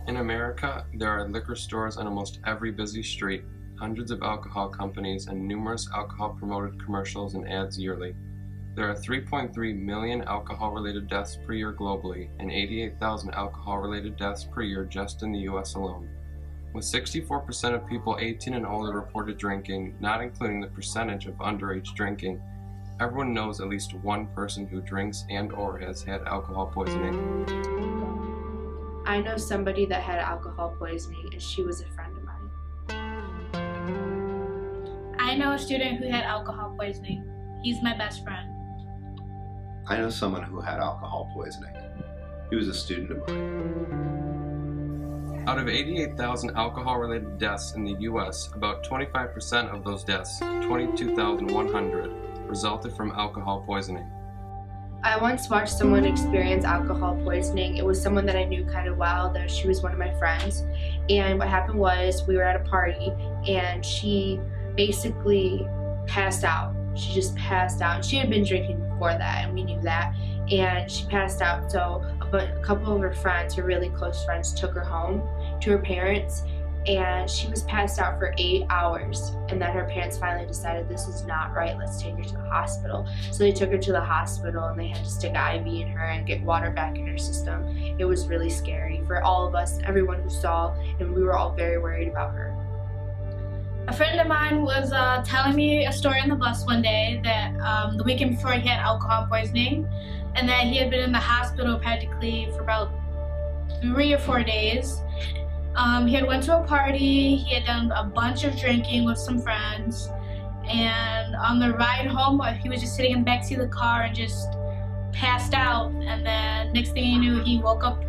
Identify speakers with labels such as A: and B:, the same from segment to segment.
A: In America, there are liquor stores on almost every busy street, hundreds of alcohol companies, and numerous alcohol-promoted commercials and ads yearly. There are 3.3 million alcohol-related deaths per year globally and 88,000 alcohol-related deaths per year just in the US alone. With 64% of people 18 and older reported drinking, not including the percentage of underage drinking, everyone knows at least one person who drinks and/or has had alcohol poisoning.
B: I know somebody that had alcohol poisoning, and she was a friend of mine.
C: I know a student who had alcohol poisoning. He's my best friend.
D: I know someone who had alcohol poisoning. He was a student of mine.
A: Out of 88,000 alcohol-related deaths in the US, about 25% of those deaths, 22,100, resulted from alcohol poisoning.
B: I once watched someone experience alcohol poisoning. It was someone that I knew kind of well, that she was one of my friends. And what happened was we were at a party and she basically passed out. She just passed out. And she had been drinking before that and we knew that. And she passed out. So a couple of her friends, her really close friends, took her home to her parents. And she was passed out for 8 hours, and then her parents finally decided this is not right, let's take her to the hospital. So they took her to the hospital and they had to stick an IV in her and get water back in her system. It was really scary for all of us, everyone who saw, and we were all very worried about her.
C: A friend of mine was telling me a story on the bus one day that the weekend before he had alcohol poisoning, and that he had been in the hospital practically for about 3 or 4 days. He had went to a party, he had done a bunch of drinking with some friends, and on the ride home, he was just sitting in the backseat of the car and just passed out, and then next thing he knew, he woke up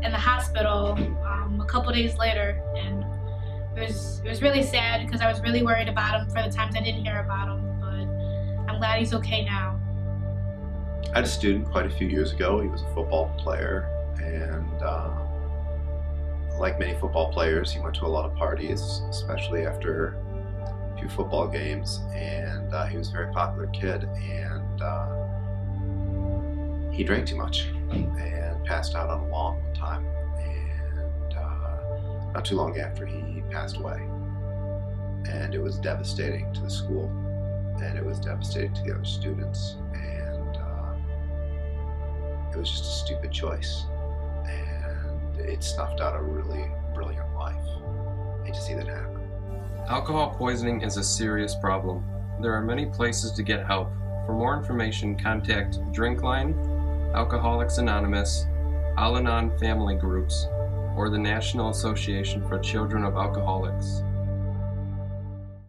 C: in the hospital a couple days later, and it was really sad because I was really worried about him for the times I didn't hear about him, but I'm glad he's okay now.
D: I had a student quite a few years ago. He was a football player, and like many football players, he went to a lot of parties, especially after a few football games, and he was a very popular kid, and he drank too much and passed out on a lawn one time, and not too long after he passed away. And it was devastating to the school, and it was devastating to the other students, and it was just a stupid choice. It snuffed out a really brilliant life. I hate to see that happen.
A: Alcohol poisoning is a serious problem. There are many places to get help. For more information, contact Drinkline, Alcoholics Anonymous, Al-Anon family groups, or the National Association for Children of Alcoholics.